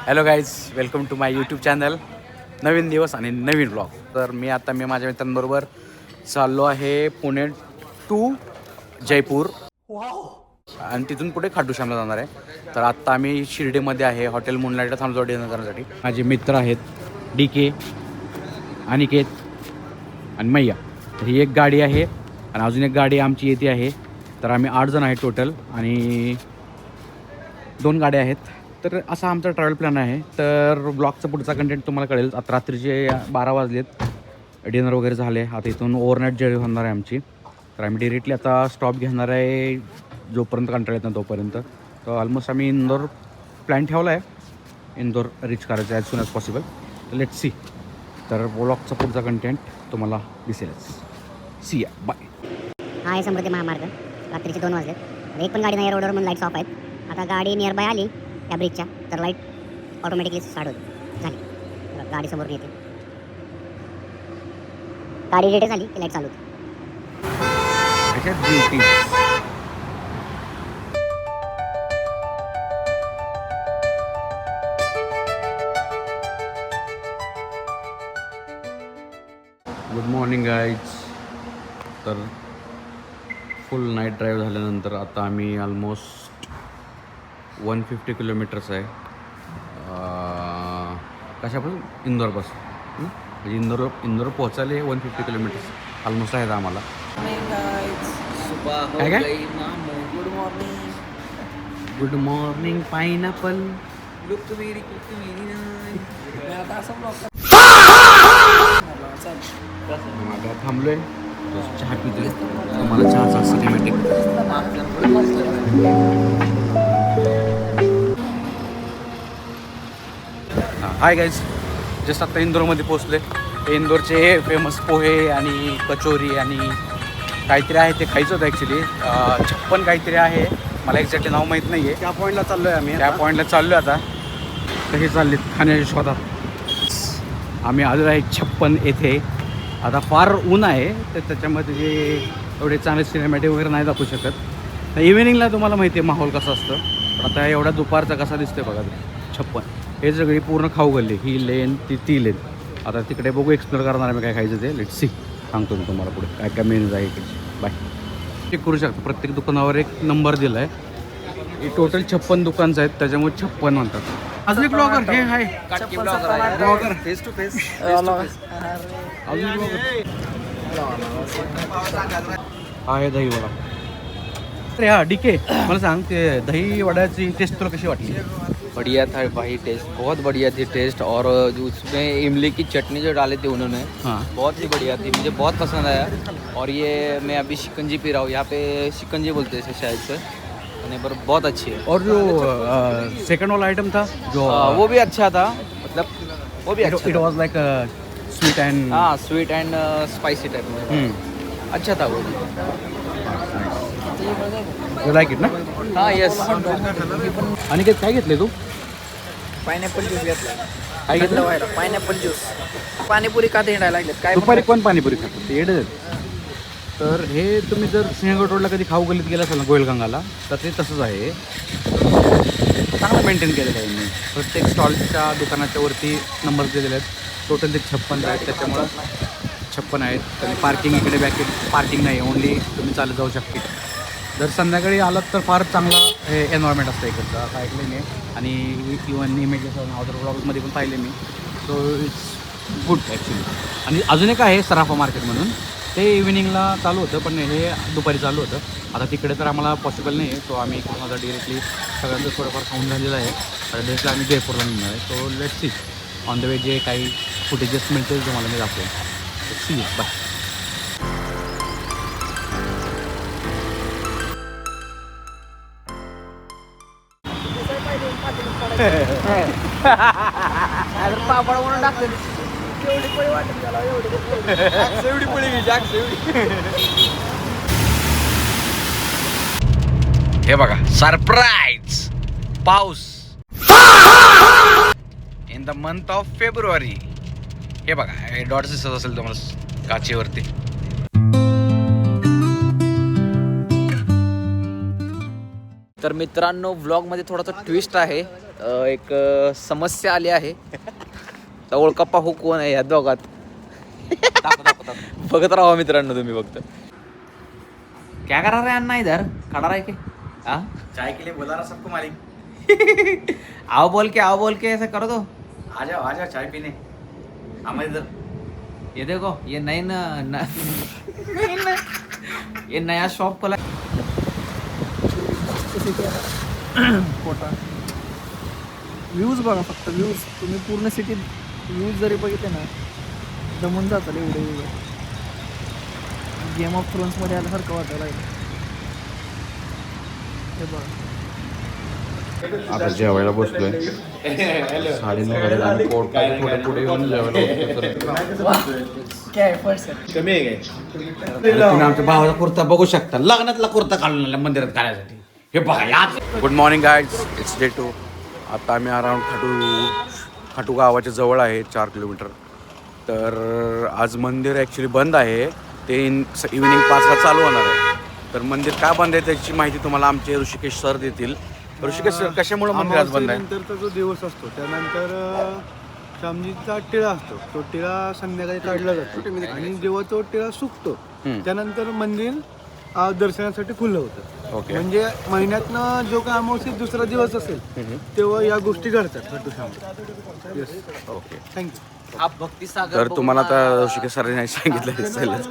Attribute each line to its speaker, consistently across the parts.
Speaker 1: Hello guys, welcome to my YouTube channel. नवीन दिवस आणि नवीन ब्लॉग. तर मी माझ्या मित्रांबरोबर चाललो आहे पुणे टू जयपूर आणि तिथून पुढे खाटू श्यामला जाणार आहे. तर आत्ता आम्ही शिर्डीमध्ये आहे, हॉटेल मूनलाईटला थांबलो डिनर करण्यासाठी. माझे मित्र आहेत DK, अनिकेत आणि मैया. तर ही एक गाडी आहे आणि अजून एक गाडी आमची येते आहे. तर आम्ही 8 जण आहे टोटल आणि 2 गाड्या आहेत. तर असा आमचा ट्रॅव्हल प्लॅन आहे. तर ब्लॉगचा पुढचा कंटेंट तुम्हाला कळेल. आता रात्रीचे 12 वाजलेत, डिनर वगैरे झाले. आता इथून ओव्हरनाईट जर्नी होणार आहे आमची. तर आम्ही डिरेक्टली आता स्टॉप घेणार आहे जोपर्यंत कंटाळा येत ना तोपर्यंत. तर ऑलमोस्ट आम्ही इंदोर प्लॅन ठेवला आहे, इंदोर रीच करायचं ॲज सून ॲज पॉसिबल. तर लेट्स सी. तर ब्लॉगचा पुढचा कंटेंट तुम्हाला दिसेलच. सी या, बाय.
Speaker 2: हा आहे समृद्धी महामार्ग. रात्रीचे 2 वाजलेत. एक पण गाडी नाही रोडवर म्हणून लाईट्स ऑफ आहेत. आता गाडी नियर बाय आली त्या ब्रिजच्या तर लाईट ऑटोमॅटिकली स्टार्ट होते. झाली गाडी समोरून येते. गाडी रेटे झाली की लाईट चालू होते.
Speaker 1: Good morning guys. तर फुल नाईट ड्राईव्ह झाल्यानंतर आता आम्ही ऑलमोस्ट 150 किलोमीटर्स आहे कशापासून इंदोरपासून. म्हणजे इंदोर पोहोचायला 150 किलोमीटर्स ऑलमोस्ट आहेत आम्हाला. काय काय गुड मॉर्निंग पायनॅपल. आता थांबलोय, चहा पितोय. तुम्हाला चहाचा सिनेमॅटिक. हाय गाईज, जस्ट आत्ता इंदोरमध्ये पोचले. इंदोरचे फेमस पोहे आणि कचोरी आणि काहीतरी आहे ते खायचं होतं ॲक्च्युली. 56 काहीतरी आहे, मला एक्झॅक्टली नाव माहीत नाही आहे. त्या पॉईंटला चाललो आहे आम्ही. त्या पॉईंटला चाललो आहे आता. कसे चालले खाण्याच्या शोधात. आम्ही आलेलो आहे 56 येथे. आता फार ऊन आहे तर त्याच्यामध्ये जे एवढे चांगले सिनेमॅटिक वगैरे नाही दाखवू शकत. तर इव्हिनिंगला तुम्हाला माहिती आहे माहोल कसा असतं. पण आता एवढा दुपारचा कसा दिसतोय बघा. 56 हे सगळी पूर्ण खाऊ गल्ली. ही लेन ती लेन. आता तिकडे बघू, एक्सप्लोर करणार आहे काय खायचं ते. Let's see. सांगतो मी तुम्हाला पुढे काय काय मेनूज आहे इकडे. बाय. चेक करू शकता, प्रत्येक दुकानावर एक नंबर दिला आहे. हे टोटल 56 दुकानचं आहेत, त्याच्यामुळे 56 म्हणतात. अजून एक ब्लॉगर हे आहे, ब्लॉगर फेस टू फेस. अजून आहे दही वडा. अरे हा DK, मला सांग ते दही वड्याची टेस्ट तुला कशी वाटली?
Speaker 3: बढ़िया था भाई, टेस्ट बहुत बढ़िया थी टेस्ट. और जो उसमें इमली की चटनी जो डाली थी उन्होंने,
Speaker 1: हाँ
Speaker 3: बहुत ही बढ़िया थी, मुझे बहुत पसंद आया. और ये मैं अभी शिकंजी पी रहा हूँ, यहाँ पे शिकंजी बोलते हैं इसे शायद से, पर बहुत अच्छी है.
Speaker 1: और जो सेकंड वाला आइटम था जो
Speaker 3: वो भी अच्छा था, मतलब वो भी अच्छा
Speaker 1: इट वाज लाइक स्वीट एंड
Speaker 3: हाँ स्वीट एंड स्पाइसी टाइप में. अच्छा था वो.
Speaker 1: यू लाइक इट ना?
Speaker 3: हाँ यस.
Speaker 1: आणि काय घेतले तू?
Speaker 4: पायनॅपल ज्यूस घेतला.
Speaker 1: काय घेतलं?
Speaker 4: Pineapple juice. पाणीपुरी का हिंडायला लागलेत काय?
Speaker 1: दुपारी कोण पाणीपुरी खातं ते येडे. तर हे तुम्ही जर सिंहगड रोडला कधी खाऊ गल्लीत गेला असाल ना गोयलगंगाला, तर ते तसंच आहे. चांगलं मेंटेन केलेलं आहे मी. प्रत्येक स्टॉलच्या दुकानाच्या वरती नंबर दिलेले आहेत. टोटल ते 56 आहेत, त्याच्यामुळं 56 आहेत. आणि पार्किंग इकडे बॅक पार्किंग नाही, ओनली तुम्ही चालत जाऊ शकते. जर संध्याकाळी आलात तर फार चांगलं हे एन्व्हायरमेंट असतं इकडचं, असं ऐकलं मी. आणि इव्हन इमेजेस अदर ब्लॉग्समध्ये पण पाहिले मी. So it's good actually. आणि अजून एक आहे सराफा मार्केट म्हणून, ते इव्हिनिंगला चालू होतं पण हे दुपारी चालू होतं. आता तिकडे तर आम्हाला पॉसिबल नाही आहे. सो आम्ही इकडून आता डिरेक्टली सगळ्यांचं थोडंफार खाऊन झालेलं आहे. तर डिरेक्टली आम्ही जयपूरला निघणार आहे. So let's see. On the way जे काही फुटेजेस मिळतील तुम्हाला मी दाखवेन. C bye.
Speaker 4: पापड म्हणून टाकले. एवढी पळी वाटत त्याला, एवढी पळी घ्यायची.
Speaker 1: हे बघा, सरप्राईज पाऊस in the month of February. हे बघा, हे डॉट्स दिसत असेल तुम्हाला काचेवरती.
Speaker 3: तर मित्रांनो व्लॉगमध्ये थोडासा ट्विस्ट आहे. एक समस्या आली आहे. तर ओळखा पाहू कोण आहे या दोघात. बघत राहा मित्रांनो तुम्ही फक्त. क्या करा रे अन्ना इधर खड़ा रह के? हाँ
Speaker 1: चाय के लिए बुला रहा सबको मालिक.
Speaker 3: आओ बोल के ऐसा कर दो.
Speaker 1: आ जाओ चाय पीने. हमारे इधर
Speaker 3: ये देखो ये ये नया शॉप खोला.
Speaker 4: कोटा व्ह्यूज बघा फक्त व्ह्यूज. तुम्ही पूर्ण सिटीत व्ह्यूज जरी बघितले ना दमून जातात एवढे व्ह्यूज. गेम ऑफ थ्रोन्समध्ये आल्यासारखं वाटायला लागलं. हे बघा
Speaker 1: आता जेवायला बसलोय. 9:30 वाजले आणि पोट पुढे येऊन जेवायला तुम्ही आमच्या भावाचा कुर्ता बघू शकता. लग्नातला कुर्ता घालून मंदिरात घालायसाठी. हे बघा. Good morning guys, it's day 2. आता आम्ही अराउंड खाटू गावाच्या जवळ आहे 4 किलोमीटर. तर आज मंदिर ॲक्च्युली बंद आहे. ते इव्हिनिंग 5ला चालू होणार आहे. तर मंदिर का बंद आहे त्याची माहिती तुम्हाला आमचे ऋषिकेश सर देतील. ऋषिकेश सर, कशामुळे मंदिर आज बंद आहे?
Speaker 5: नंतरचा जो दिवस असतो त्यानंतर श्यामजीचा टिळा असतो. तो टिळा संध्याकाळी काढला जातो आणि जेव्हा तो टिळा सुकतो त्यानंतर मंदिर दर्शनासाठी खुलं होतं.
Speaker 1: ओके.
Speaker 5: म्हणजे महिन्यातनं जो काय अमावस्येत दुसरा दिवस असेल तेव्हा या गोष्टी घडतात Khatu Shyam. Yes,
Speaker 1: okay.
Speaker 5: Thank you.
Speaker 3: आप भक्ती सागर
Speaker 1: तर तुम्हाला आता ऋषिकेश सरांनी सांगितलं असेलच.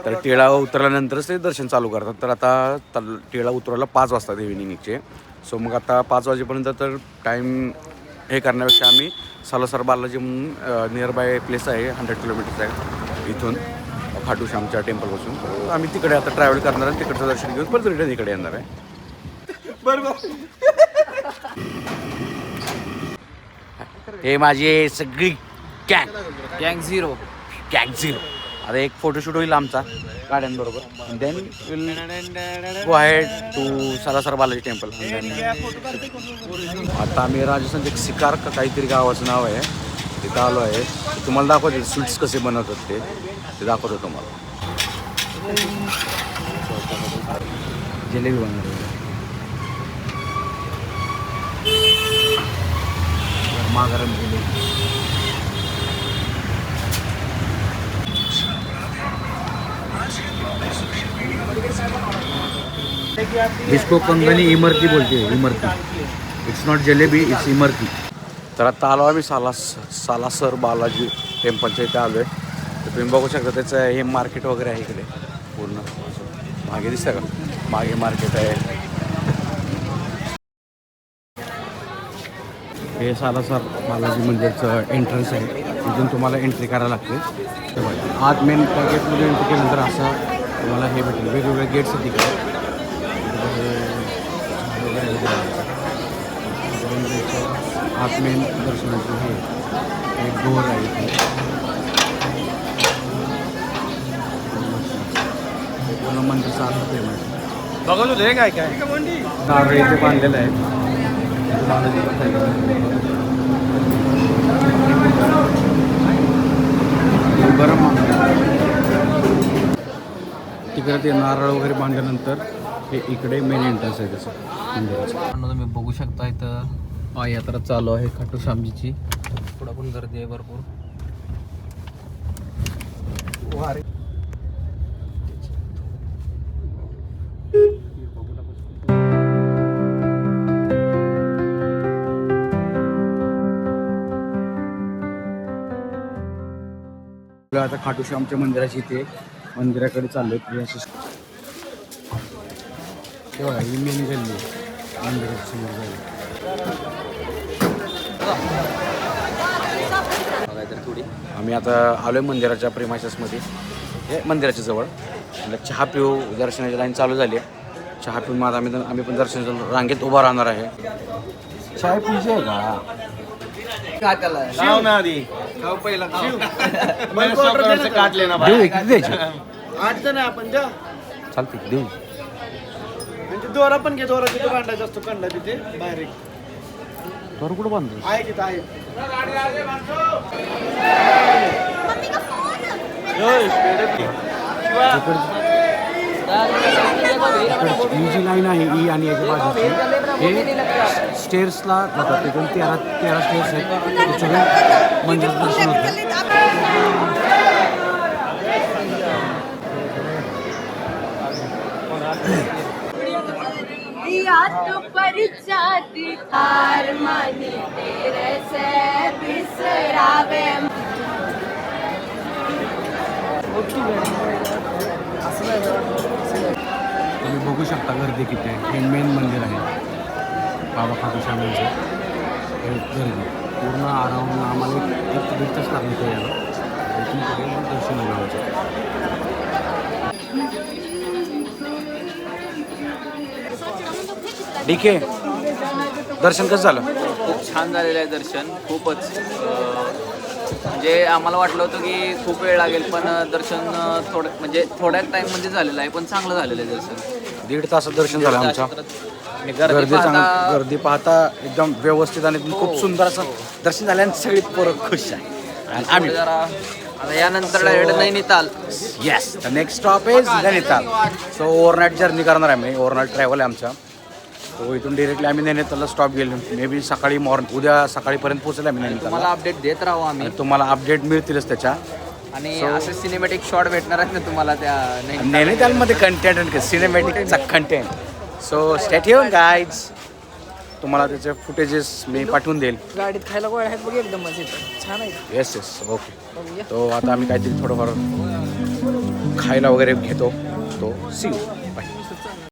Speaker 1: तर टिळा उतरल्यानंतरच ते दर्शन चालू करतात. तर आता टिळा उतरायला 5 वाजतात इव्हिनिंगचे. सो मग आता 5 वाजेपर्यंत तर टाईम हे करण्यापेक्षा आम्ही सालासर बालाजी म्हणून नियर बाय प्लेस आहे, 100 किलोमीटर्स आहे इथून खाटू श्यामच्या टेम्पलपासून. तर आम्ही तिकडे आता ट्रॅव्हल करणार आहे. तिकडचं दर्शन घेऊन परत रिटर्न इकडे येणार आहे. हे माझी सगळी
Speaker 3: गँग झिरो.
Speaker 1: आता एक फोटोशूट होईल आमचा गाड्यांबरोबर. Then will go ahead to Salasar Balaji temple. आता आम्ही राजस्थानचे सिकार का काहीतरी गावाचं नाव आहे तिथं आलो आहे. तुम्हाला दाखवते स्वीट्स कसे बनवतात ते दाखवतो तुम्हाला. जिलेबी बनवतो गरमागरम जिलेबी. इसको कंगनी इमरती बोलते हैं. Imarti. It's not jalebi, it's Imarti. तर आता आलो आम्ही सालासर बालाजी टेम्पलच्या इथे आलो आहे. तर तुम्ही बघू शकता त्याचं हे मार्केट वगैरे आहे इकडे पूर्ण. मागे दिसतं का? मागे मार्केट आहे. हे सालासर बालाजी मंदिरचं एंट्रन्स आहे. इथून तुम्हाला एंट्री करायला लागते. ते बघा आत मेन गेटमध्ये एंट्री केल्यानंतर असं तुम्हाला हे भेटेल. वेगवेगळे गेट्स आहेत तिकडे. आत मेन दर्शनाचं हे एक डोर आहे इथे. पूर्ण मंदिरचा आता फेमस
Speaker 5: बघत होते काय काय
Speaker 1: नारळ इथे बांधलेलं आहे. गरम तिकडे ते नारळ वगैरे बांधल्यानंतर हे इकडे मेन एंट्रन्स आहे त्याचं मंदिराचं.
Speaker 3: तुम्ही बघू शकता इथं यात्रा चालू आहे खाटू श्यामजीची. पुढं पण गर्दी आहे भरपूर.
Speaker 1: आता खाटू श्यामच्या मंदिराची इथे मंदिराकडे चाललोय. तेव्हा ही मेन गल्ली मंदिराची समोर झाली.
Speaker 3: थोडी
Speaker 1: आम्ही आता आलोय मंदिराच्या प्रेमाशसमध्ये. हे मंदिराच्या जवळ चहा पिऊ. दर्शनाची लाईन चालू झाली आहे. चहा पिऊन मग आम्ही पण दर्शनाच्या रांगेत उभा राहणार आहे. चाय पिजे का? द्यायची
Speaker 5: 8 जण आपण द्या.
Speaker 1: चालते देऊ.
Speaker 5: दोरा पण घे. दोरा तिथे बांधायचा असतो कंडा तिथे बाहेर एक
Speaker 1: तर कुठं बांधतो?
Speaker 5: आहे तिथं आहे.
Speaker 1: ही जी लाईन आहे ई आणि याच्या बाजूची हे स्टेअर्सला जातात. तिथून 13 स्टेअर्स आहेत. त्याच्यातून मंदिरात दर्शन होतं. तुम्ही बघू शकता गर्दी किती आहे. हे मेन मंदिर आहे बाबा खाटू श्यामांचं. हे गर्दी पूर्ण अराऊंड आम्हाला एक दीड तास लागले ते यायला. इथून पुढे मग दर्शन होईल आमचं. DK दर्शन कसं झालं?
Speaker 3: खूप छान झालेलं आहे दर्शन. खूपच म्हणजे आम्हाला वाटलं होतं की खूप वेळ लागेल, पण दर्शन थोड्या टाईममध्ये झालेलं आहे, पण चांगलं झालेलं आहे दर्शन.
Speaker 1: 1.5 तासात दर्शन झालं आमचं.
Speaker 3: आणि
Speaker 1: गर्दी पाहता एकदम व्यवस्थित आणि खूप सुंदर असं दर्शन झालं आणि सगळी पोरं खुश आहे. आणि आम्ही
Speaker 3: जरा आता यानंतर direct Nainital.
Speaker 1: Yes the next stop is Nainital. So overnight journey करणार आहे आम्ही. ओव्हरनाईट ट्रॅव्हल आहे आमचा. तो इथून डिरेक्टली आम्ही नैनितालला स्टॉप गेलो. मे बी सकाळी उद्या सकाळीपर्यंत पोहोचेल आम्ही
Speaker 3: तुम्हाला
Speaker 1: नैनितालला.
Speaker 3: अपडेट देत राहू आम्ही.
Speaker 1: तुम्हाला अपडेट मिळतीलच त्याच्या.
Speaker 3: आणि असे सिनेमॅटिक शॉट भेटणार आहेत ना तुम्हाला त्या
Speaker 1: नैनितालमध्ये कंटेंट आणि सिनेमॅटिकचा content. So stay tune guys. तुम्हाला त्याचे फुटेजेस मी पाठवून देईल.
Speaker 4: गाडीत खायला गोळ्या आहेत बघ एकदम मजेत छान आहे.
Speaker 1: Yes okay. तो आता आम्ही काहीतरी थोडंफार खायला वगैरे घेतो. तो सी यू.